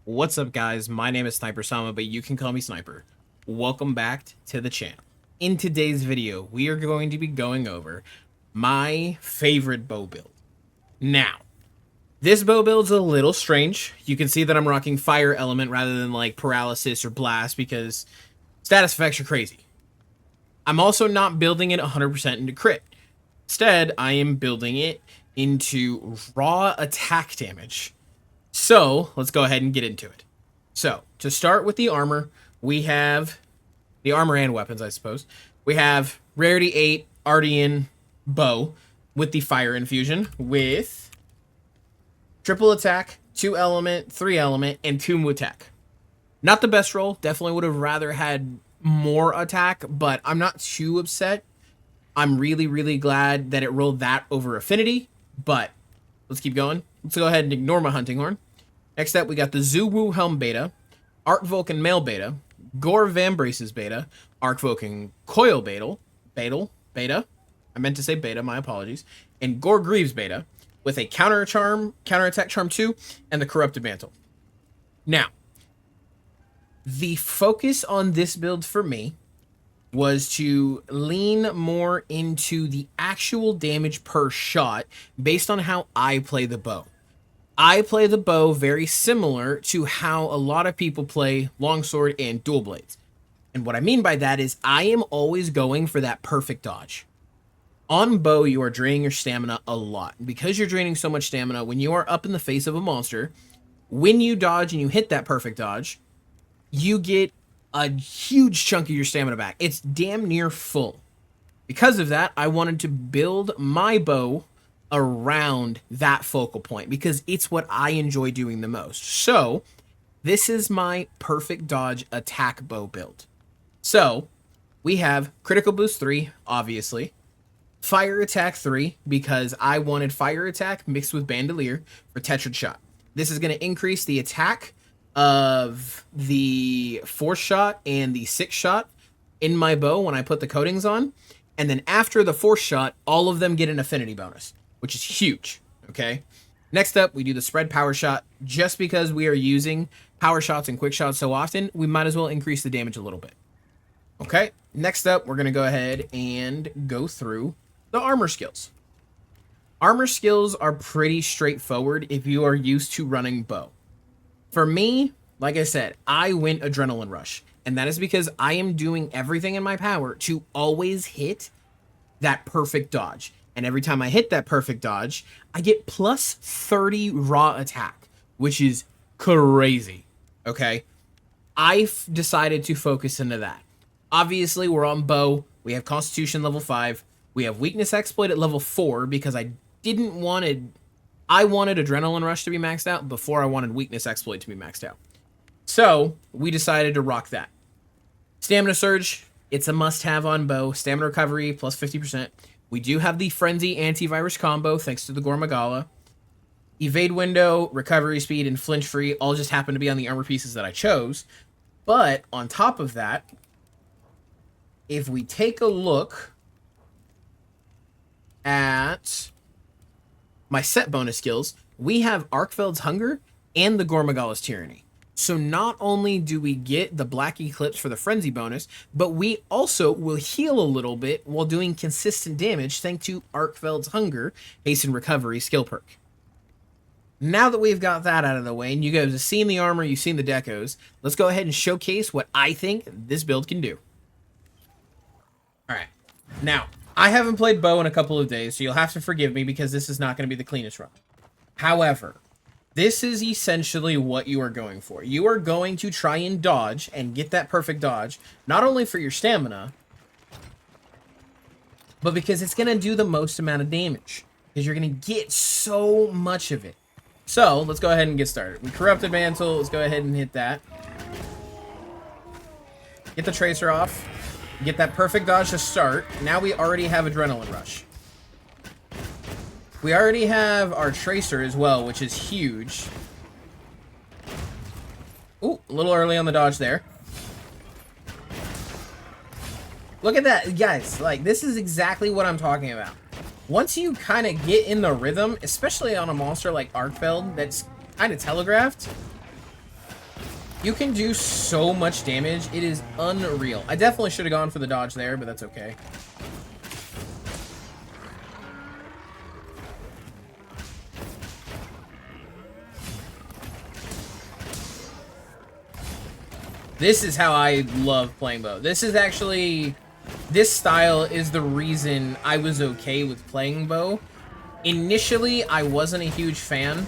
What's up, guys? My name is SnyperSama, but you can call me Sniper. Welcome back to the channel. In today's video, we are going to be going over my favorite bow build. Now, this bow build's a little strange. You can see that I'm rocking fire element rather than like paralysis or blast because status effects are crazy. I'm also not building it 100% into crit. Instead, I am building it into raw attack damage. So, let's go ahead and get into it. So, to start with the armor, we have the armor and weapons, I suppose. We have Rarity 8 Ardian bow with the fire infusion with triple attack, 2 element, 3 element, and 2 mu attack. Not the best roll. Definitely would have rather had more attack, but I'm not too upset. I'm really glad that it rolled that over affinity, but let's keep going. Let's go ahead and ignore my hunting horn. Next up, we got the Zuwu Helm beta, Arc Vulcan Male beta, Gore Vambraces beta, Arc Vulcan Coil beta. I meant to say beta, my apologies. And Gore Greaves beta with a counterattack charm 2, and the Corrupted Mantle. Now, the focus on this build for me was to lean more into the actual damage per shot based on how I play the bow. I play the bow very similar to how a lot of people play longsword and dual blades. And what I mean by that is I am always going for that perfect dodge. On bow, you are draining your stamina a lot. Because you're draining so much stamina, when you are up in the face of a monster, when you dodge and you hit that perfect dodge, you get a huge chunk of your stamina back. It's damn near full. Because of that, I wanted to build my bow around that focal point because it's what I enjoy doing the most. So, this is my perfect dodge attack bow build. So, we have critical boost 3, obviously. Fire attack 3, because I wanted fire attack mixed with bandolier for Tetrad shot. This is going to increase the attack of the 4th shot and the 6th shot in my bow when I put the coatings on. And then after the 4th shot, all of them get an affinity bonus, which is huge, okay? Next up, we do the spread power shot. Just because we are using power shots and quick shots so often, we might as well increase the damage a little bit. Okay, next up, we're going to go ahead and go through the armor skills. Armor skills are pretty straightforward if you are used to running bow. For me, like I said, I went Adrenaline Rush, and that is because I am doing everything in my power to always hit that perfect dodge. And every time I hit that perfect dodge, I get plus 30 raw attack, which is crazy, okay? I've decided to focus into that. Obviously, we're on bow. We have Constitution level 5. We have Weakness Exploit at level 4 because I wanted Adrenaline Rush to be maxed out before I wanted Weakness Exploit to be maxed out. So, we decided to rock that. Stamina Surge, it's a must-have on bow. Stamina Recovery, plus 50%. We do have the Frenzy Antivirus combo, thanks to the Gore Magala. Evade Window, Recovery Speed, and Flinch Free all just happen to be on the armor pieces that I chose. But, on top of that, if we take a look at my set bonus skills, we have Arkfeld's Hunger and the Gore Magala's Tyranny. So not only do we get the Black Eclipse for the Frenzy bonus, but we also will heal a little bit while doing consistent damage thanks to Arkfeld's Hunger, Hasten Recovery skill perk. Now that we've got that out of the way, and you guys have seen the armor, you've seen the decos, let's go ahead and showcase what I think this build can do. Alright, now, I haven't played bow in a couple of days, so you'll have to forgive me because this is not going to be the cleanest run. However, this is essentially what you are going for. You are going to try and dodge and get that perfect dodge, not only for your stamina, but because it's going to do the most amount of damage. Because you're going to get so much of it. So, let's go ahead and get started. We Corrupted Mantle, let's go ahead and hit that. Get the Tracer off. Get that perfect dodge to start. Now we already have Adrenaline Rush. We already have our Tracer as well, which is huge. Ooh, a little early on the dodge there. Look at that, guys. Like, this is exactly what I'm talking about. Once you kind of get in the rhythm, especially on a monster like Arkfeld that's kind of telegraphed, You can do so much damage. It is unreal. I definitely should have gone for the dodge there, but that's okay. This is how I love playing bow. This is actually... This style is the reason I was okay with playing bow. Initially, I wasn't a huge fan.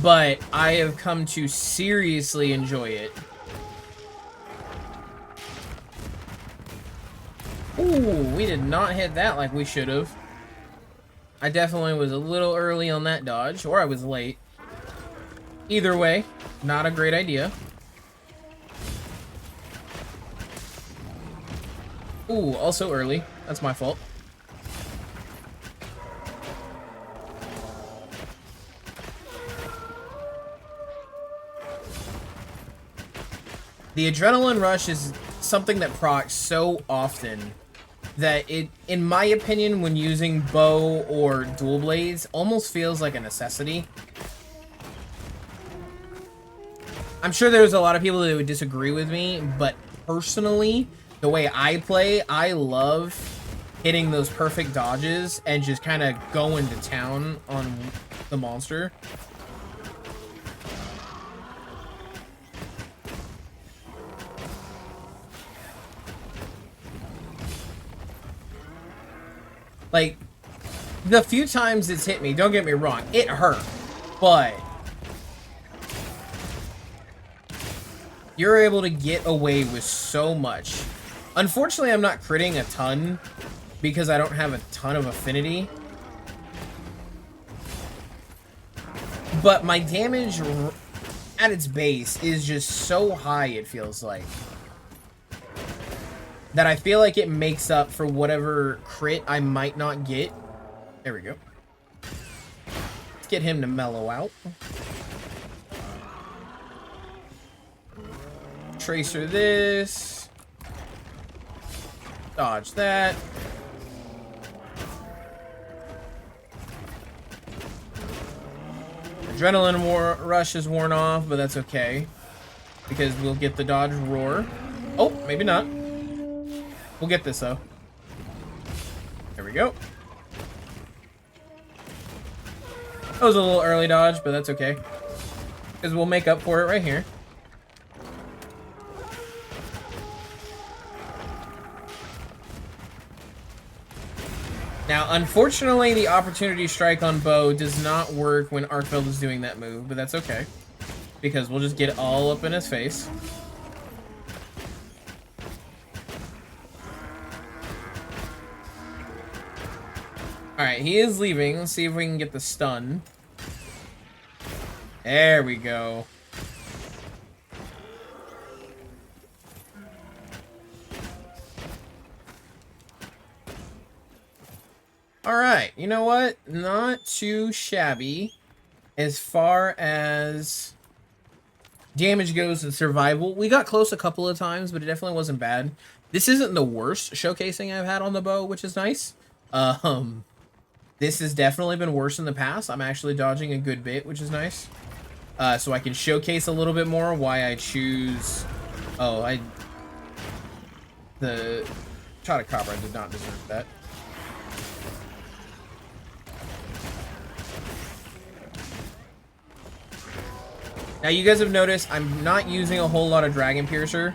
But I have come to seriously enjoy it. Ooh, we did not hit that like we should have. I definitely was a little early on that dodge, or I was late. Either way, not a great idea. Ooh, also early. That's my fault. The adrenaline rush is something that procs so often that it, in my opinion, when using bow or dual blades, almost feels like a necessity. I'm sure there's a lot of people that would disagree with me, but personally, the way I play, I love hitting those perfect dodges and just kind of going to town on the monster. Like, the few times it's hit me, don't get me wrong, it hurt, but you're able to get away with so much. Unfortunately, I'm not critting a ton because I don't have a ton of affinity. But my damage at its base is just so high, it feels like, that I feel like it makes up for whatever crit I might not get. There we go. Let's get him to mellow out. Tracer this. Dodge that. Adrenaline rush is worn off, but that's okay, because we'll get the dodge roar. Oh, maybe not. We'll get this, though. There we go. That was a little early dodge, but that's okay, because we'll make up for it right here. Now, unfortunately, the opportunity strike on bow does not work when Arkfeld is doing that move, but that's okay, because we'll just get all up in his face. Alright, he is leaving. Let's see if we can get the stun. There we go. Alright, you know what? Not too shabby as far as damage goes and survival. We got close a couple of times, but it definitely wasn't bad. This isn't the worst showcasing I've had on the bow, which is nice. This has definitely been worse in the past. I'm actually dodging a good bit, which is nice. So I can showcase a little bit more why I choose... Oh, the shot of copper, I did not deserve that. Now, you guys have noticed I'm not using a whole lot of Dragon Piercer,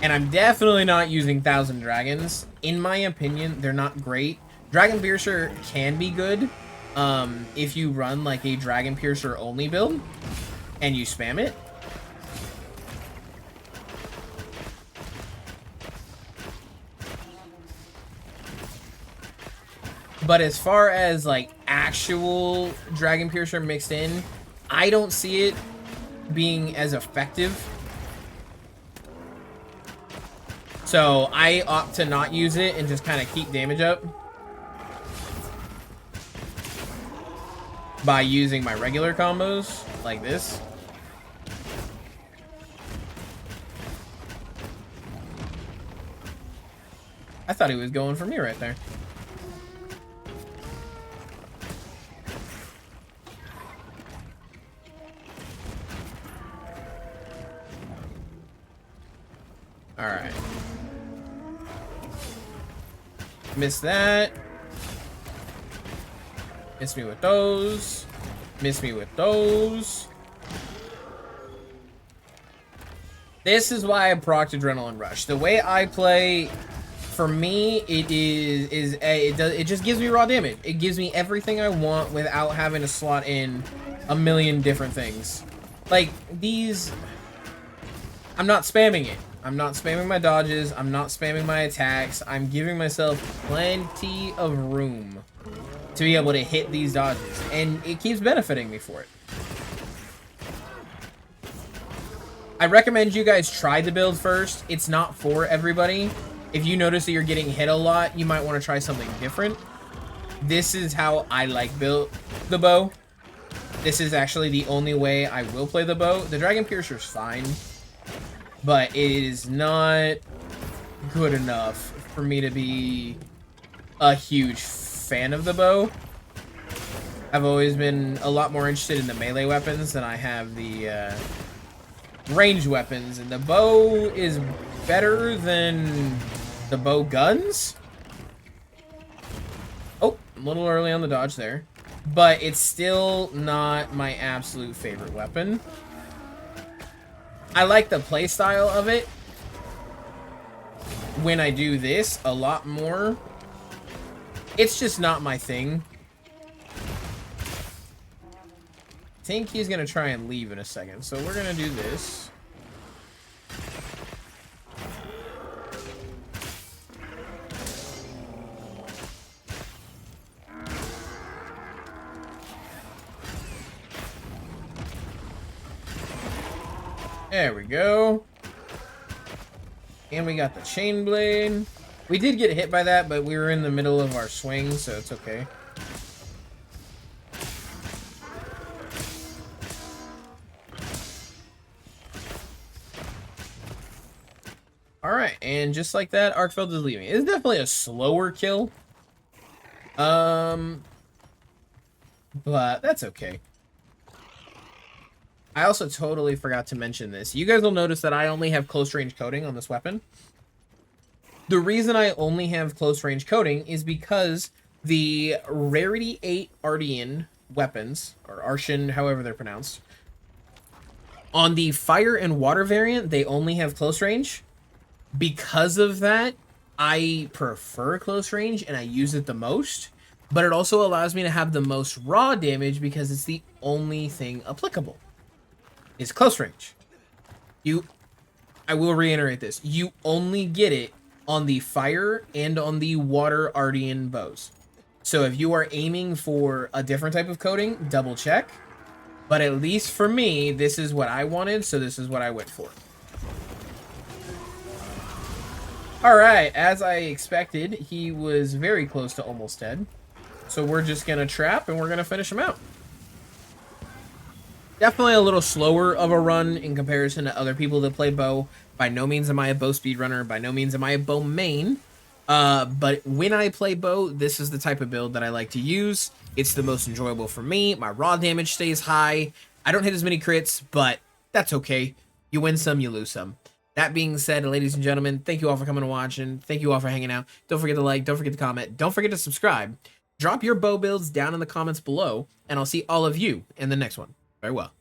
and I'm definitely not using Thousand Dragons. In my opinion, they're not great. Dragon Piercer can be good if you run like a Dragon Piercer only build and you spam it. But as far as like actual Dragon Piercer mixed in, I don't see it being as effective. So I opt to not use it and just kind of keep damage up by using my regular combos like this. I thought he was going for me right there. All right. Miss that. Miss me with those. Miss me with those. This is why I procced Adrenaline Rush. The way I play, for me, it just gives me raw damage. It gives me everything I want without having to slot in a million different things. Like these, I'm not spamming it. I'm not spamming my dodges. I'm not spamming my attacks. I'm giving myself plenty of room to be able to hit these dodges, and it keeps benefiting me for it. I recommend you guys try the build first. It's not for everybody. If you notice that you're getting hit a lot, you might want to try something different. This is how I like build the bow. This is actually the only way I will play the bow. The Dragon Piercer's fine, but it is not good enough for me to be a huge fan of the bow. I've always been a lot more interested in the melee weapons than I have the range weapons, and the bow is better than the bow guns. Oh, a little early on the dodge there, but it's still not my absolute favorite weapon. I like the play style of it when I do this a lot more. It's just not my thing. I think he's gonna try and leave in a second, so we're gonna do this. There we go. And we got the chain blade. We did get hit by that, but we were in the middle of our swing, so it's okay. Alright, and just like that, Arkfeld is leaving. It's definitely a slower kill. But that's okay. I also totally forgot to mention this. You guys will notice that I only have close range coating on this weapon. The reason I only have close range coating is because the Rarity 8 Ardian weapons, or Arshan, however they're pronounced, on the fire and water variant, they only have close range. Because of that, I prefer close range and I use it the most, but it also allows me to have the most raw damage because it's the only thing applicable. It's close range. I will reiterate this. You only get it on the fire and on the water Ardian bows. So if you are aiming for a different type of coating, double check. But at least for me, this is what I wanted, so this is what I went for. Alright, as I expected, he was very close to almost dead. So we're just going to trap and we're going to finish him out. Definitely a little slower of a run in comparison to other people that play bow. By no means am I a bow speedrunner. By no means am I a bow main. But when I play bow, this is the type of build that I like to use. It's the most enjoyable for me. My raw damage stays high. I don't hit as many crits, but that's okay. You win some, you lose some. That being said, ladies and gentlemen, thank you all for coming and watching. Thank you all for hanging out. Don't forget to like, don't forget to comment, don't forget to subscribe. Drop your bow builds down in the comments below, and I'll see all of you in the next one. Very well.